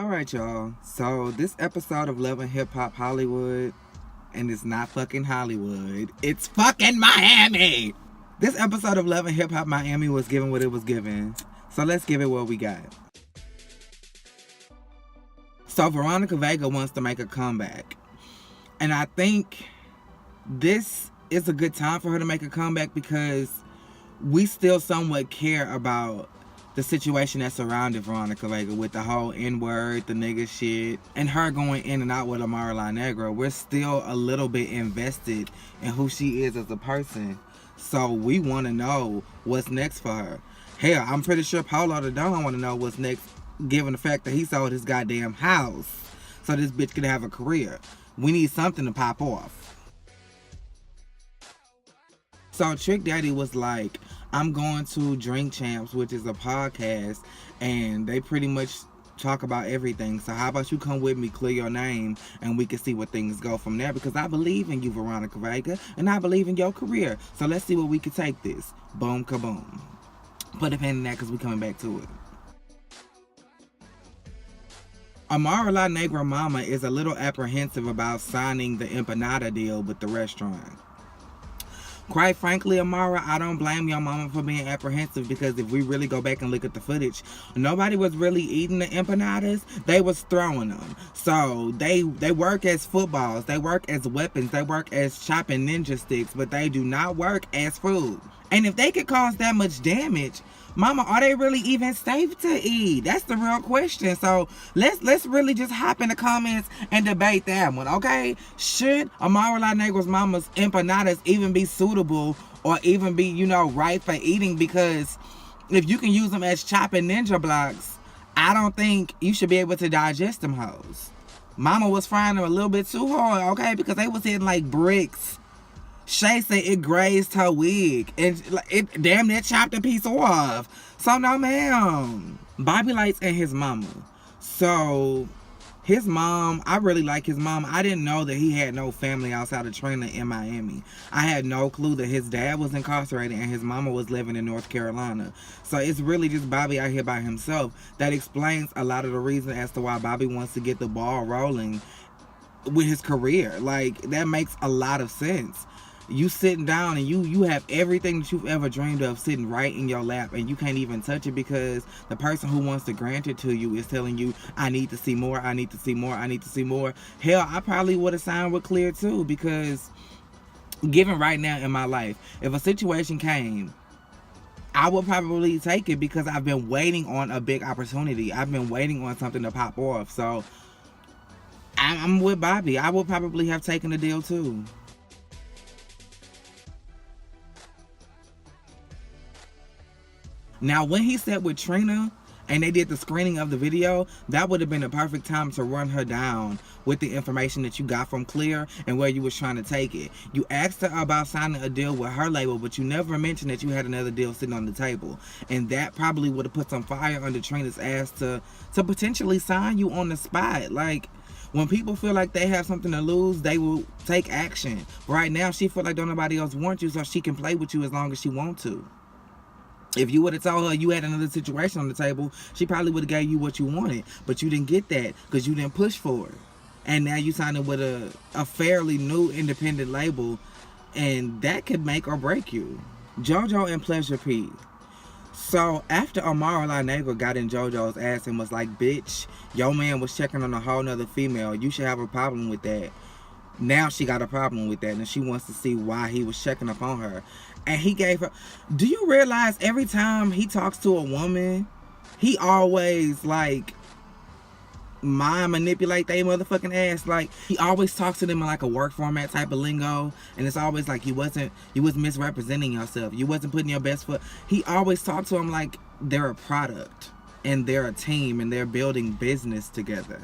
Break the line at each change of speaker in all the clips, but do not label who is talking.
Alright, y'all. So, this episode of Love and Hip Hop Hollywood, and it's not fucking Hollywood, it's fucking Miami! This episode of Love and Hip Hop Miami was given what it was given. So, let's give it what we got. So, Veronica Vega wants to make a comeback. And I think this is a good time for her to make a comeback because we still somewhat care about the situation that surrounded Veronica Vega with the whole N-word, the nigga shit, and her going in and out with Amara La Negra. We're still a little bit invested in who she is as a person. So we want to know what's next for her. Hell, I'm pretty sure Polo the Don want to know what's next, given the fact that he sold his goddamn house so this bitch could have a career. We need something to pop off. So Trick Daddy was like, I'm going to Drink Champs, which is a podcast, and they pretty much talk about everything. So how about you come with me, clear your name, and we can see where things go from there, because I believe in you, Veronica Vega, and I believe in your career. So let's see where we can take this. Boom, kaboom. Put a pin in that because we coming back to it. Amara La Negra mama is a little apprehensive about signing the empanada deal with the restaurant. Quite frankly, Amara, I don't blame your mama for being apprehensive, because if we really go back and look at the footage, nobody was really eating the empanadas. They was throwing them. So they work as footballs, they work as weapons, they work as chopping ninja sticks, but they do not work as food. And if they could cause that much damage, mama, are they really even safe to eat? That's the real question. So let's really just hop in the comments and debate that one, okay? Should Amara La Negra's mama's empanadas even be suitable or even be, right for eating? Because if you can use them as chopping ninja blocks, I don't think you should be able to digest them hoes. Mama was frying them a little bit too hard, okay? Because they was hitting like bricks. Shay said it grazed her wig and it damn near chopped a piece off. So no ma'am. Bobby Lights and his mama. So his mom, I really like his mom. I didn't know that he had no family outside of Trina in Miami. I had no clue that his dad was incarcerated and his mama was living in North Carolina. So it's really just Bobby out here by himself. That explains a lot of the reason as to why Bobby wants to get the ball rolling with his career. Like, that makes a lot of sense. You sitting down and you have everything that you've ever dreamed of sitting right in your lap, and you can't even touch it because the person who wants to grant it to you is telling you, I need to see more, I need to see more, I need to see more. Hell, I probably would have signed with Clear too, because given right now in my life, if a situation came, I would probably take it because I've been waiting on a big opportunity. I've been waiting on something to pop off. So I'm with Bobby. I would probably have taken the deal too. Now, when he sat with Trina and they did the screening of the video, that would have been a perfect time to run her down with the information that you got from Clear and where you was trying to take it. You asked her about signing a deal with her label, but you never mentioned that you had another deal sitting on the table. And that probably would have put some fire under Trina's ass to potentially sign you on the spot. Like, when people feel like they have something to lose, they will take action. Right now, she feel like don't nobody else want you, so she can play with you as long as she want to. If you would have told her you had another situation on the table, she probably would have gave you what you wanted. But you didn't get that because you didn't push for it. And now you signed with a fairly new independent label, and that could make or break you. JoJo and Pleasure P. So after Amara La Negra got in JoJo's ass and was like, bitch, your man was checking on a whole nother female, you should have a problem with that. Now she got a problem with that, and she wants to see why he was checking up on her. And he gave her... Do you realize every time he talks to a woman, he always, like, mind manipulate they motherfucking ass? Like, he always talks to them in, like, a work format type of lingo. And it's always like you was misrepresenting yourself. You wasn't putting your best foot. He always talks to them like they're a product. And they're a team. And they're building business together.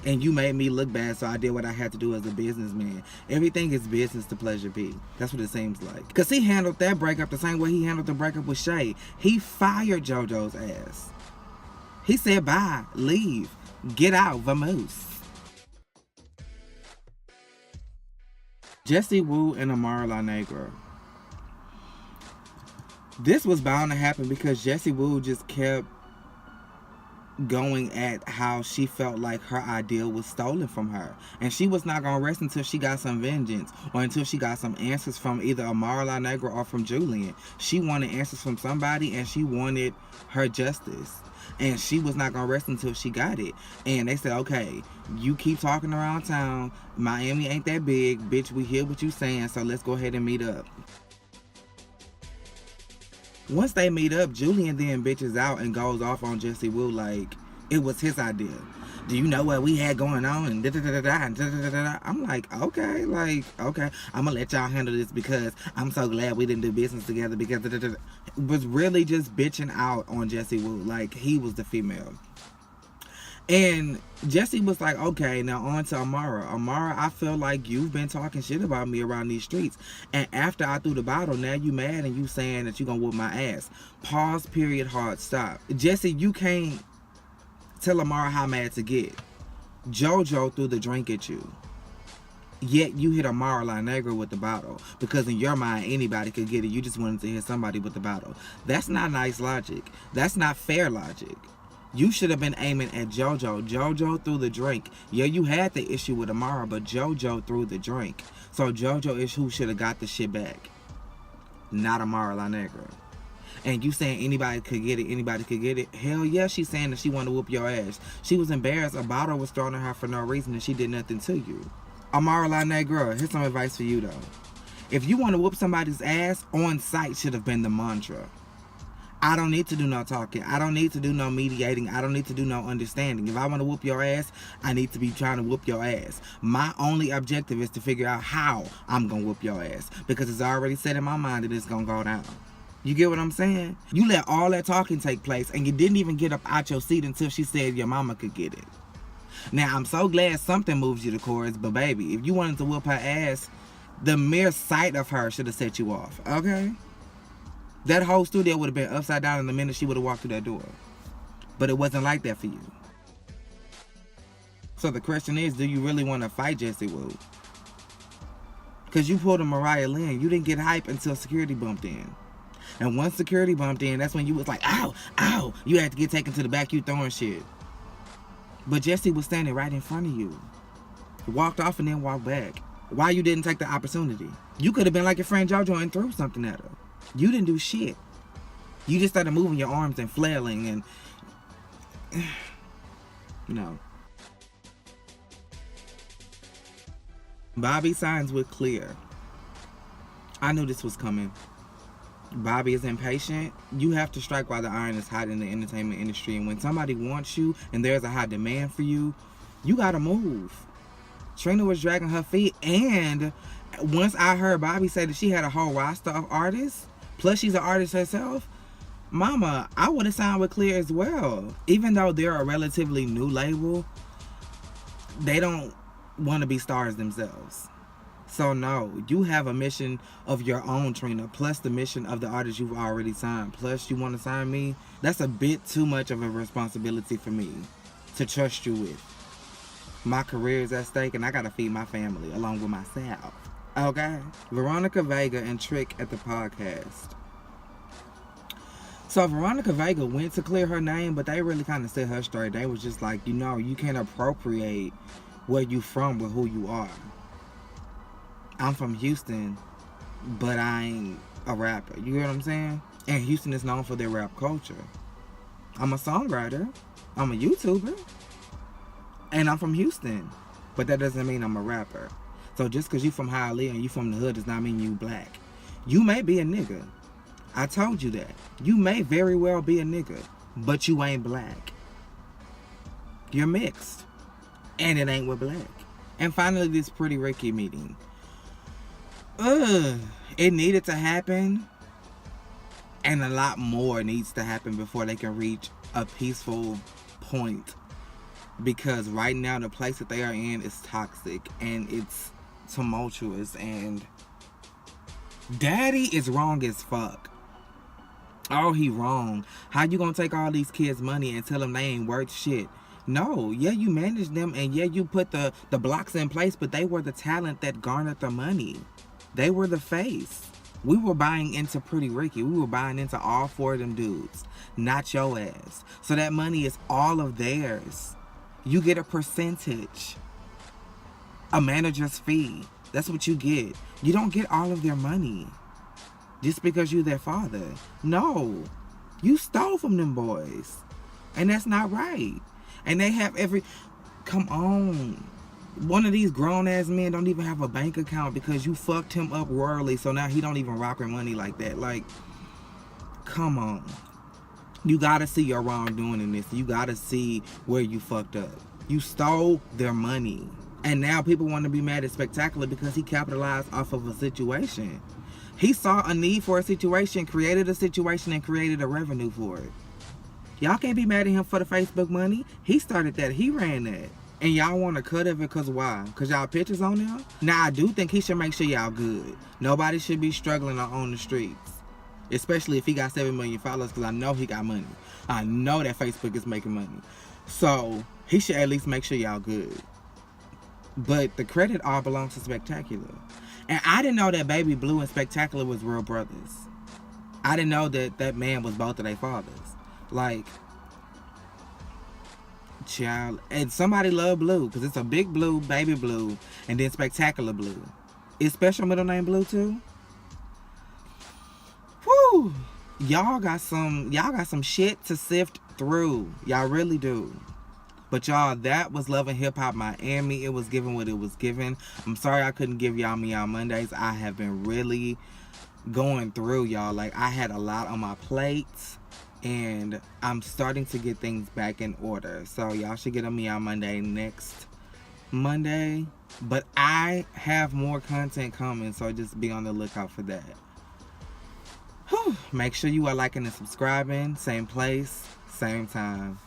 And you made me look bad, so I did what I had to do as a businessman. Everything is business to Pleasure P. That's what it seems like. Because he handled that breakup the same way he handled the breakup with Shay. He fired JoJo's ass. He said, bye, leave, get out, vamoose. Jessie Woo and Amara La Negra. This was bound to happen because Jessie Woo just kept going at how she felt like her ideal was stolen from her. And she was not going to rest until she got some vengeance or until she got some answers from either Amara La Negra or from Julian. She wanted answers from somebody, and she wanted her justice. And she was not going to rest until she got it. And they said, okay, you keep talking around town. Miami ain't that big. Bitch, we hear what you saying, so let's go ahead and meet up. Once they meet up, Julian then bitches out and goes off on Jesse Wu like it was his idea. Do you know what we had going on? And da-da-da-da-da, and da-da-da-da-da. I'm like, okay. I'm going to let y'all handle this because I'm so glad we didn't do business together because da-da-da-da. Was really just bitching out on Jesse Wu like he was the female. And Jesse was like, okay, now on to Amara. Amara, I feel like you've been talking shit about me around these streets. And after I threw the bottle, now you mad and you saying that you gonna whoop my ass. Pause, period, hard stop. Jesse, you can't tell Amara how mad to get. JoJo threw the drink at you. Yet you hit Amara La Negra with the bottle. Because in your mind, anybody could get it. You just wanted to hit somebody with the bottle. That's not nice logic. That's not fair logic. You should have been aiming at JoJo. JoJo threw the drink. Yeah, you had the issue with Amara, but JoJo threw the drink. So JoJo is who should have got the shit back. Not Amara La Negra. And you saying anybody could get it. Hell yeah, she's saying that she wanted to whoop your ass. She was embarrassed. A bottle was thrown at her for no reason and she did nothing to you. Amara La Negra, here's some advice for you though. If you want to whoop somebody's ass, on sight should have been the mantra. I don't need to do no talking. I don't need to do no mediating. I don't need to do no understanding. If I want to whoop your ass, I need to be trying to whoop your ass. My only objective is to figure out how I'm going to whoop your ass. Because it's already set in my mind that it's going to go down. You get what I'm saying? You let all that talking take place and you didn't even get up out your seat until she said your mama could get it. Now, I'm so glad something moves you to chorus, but baby, if you wanted to whoop her ass, the mere sight of her should have set you off. Okay? That whole studio would have been upside down in the minute she would have walked through that door. But it wasn't like that for you. So the question is, do you really want to fight Jesse Wu? Because you pulled a Mariah Lynn. You didn't get hype until security bumped in. And once security bumped in, that's when you was like, ow, ow. You had to get taken to the back, you throwing shit. But Jesse was standing right in front of you. Walked off and then walked back. Why you didn't take the opportunity? You could have been like your friend JoJo and threw something at her. You didn't do shit. You just started moving your arms and flailing and... No. Bobby signs with Clear. I knew this was coming. Bobby is impatient. You have to strike while the iron is hot in the entertainment industry. And when somebody wants you and there's a high demand for you, you gotta move. Trina was dragging her feet. And once I heard Bobby say that she had a whole roster of artists, plus she's an artist herself, mama, I would have signed with Clear as well. Even though they're a relatively new label, they don't want to be stars themselves. So no, you have a mission of your own, Trina, plus the mission of the artist you've already signed. Plus you want to sign me? That's a bit too much of a responsibility for me to trust you with. My career is at stake and I gotta feed my family along with myself. Okay? Veronica Vega and Trick at the podcast. So Veronica Vega went to clear her name, but they really kind of set her straight. They was just like, you know, you can't appropriate where you from with who you are. I'm from Houston, but I ain't a rapper. You know what I'm saying? And Houston is known for their rap culture. I'm a songwriter. I'm a YouTuber. And I'm from Houston. But that doesn't mean I'm a rapper. So just because you from Hialeah and you from the hood does not mean you black. You may be a nigga. I told you that. You may very well be a nigga. But you ain't black. You're mixed. And it ain't with black. And finally, this Pretty Ricky meeting. It needed to happen. And a lot more needs to happen before they can reach a peaceful point. Because right now, the place that they are in is toxic. And it's tumultuous. And Daddy is wrong as fuck. Oh, he wrong. How you gonna take all these kids' money and tell them they ain't worth shit? No, yeah, you managed them and yeah, you put the blocks in place, but they were the talent that garnered the money. They were the face. We were buying into Pretty Ricky. We were buying into all 4 of them dudes, not your ass. So that money is all of theirs. You get a percentage, a manager's fee. That's what you get. You don't get all of their money just because you're their father. No, you stole from them boys, and that's not right. And they have come on. One of these grown-ass men don't even have a bank account because you fucked him up royally, so now he don't even rock your money like that. Like, come on. You gotta see your wrongdoing in this. You gotta see where you fucked up. You stole their money. And now people want to be mad at Spectacular because he capitalized off of a situation. He saw a need for a situation, created a situation, and created a revenue for it. Y'all can't be mad at him for the Facebook money. He started that. He ran that. And y'all want to cut of it because why? Because y'all pictures on there? Now, I do think he should make sure y'all good. Nobody should be struggling on the streets. Especially if he got 7 million followers, because I know he got money. I know that Facebook is making money. So, he should at least make sure y'all good. But the credit all belongs to Spectacular. And I didn't know that Baby Blue and Spectacular was real brothers. I didn't know that that man was both of their fathers. Like, child. And somebody love Blue, because it's a Big Blue, Baby Blue, and then Spectacular Blue. Is special middle name Blue too? Whew. Y'all got some shit to sift through. Y'all really do. But y'all, that was Love and Hip Hop Miami. It was given what it was given. I'm sorry I couldn't give y'all Me on Mondays. I have been really going through, y'all. Like, I had a lot on my plate. And I'm starting to get things back in order. So y'all should get a Me on Monday next Monday. But I have more content coming. So just be on the lookout for that. Whew. Make sure you are liking and subscribing. Same place, same time.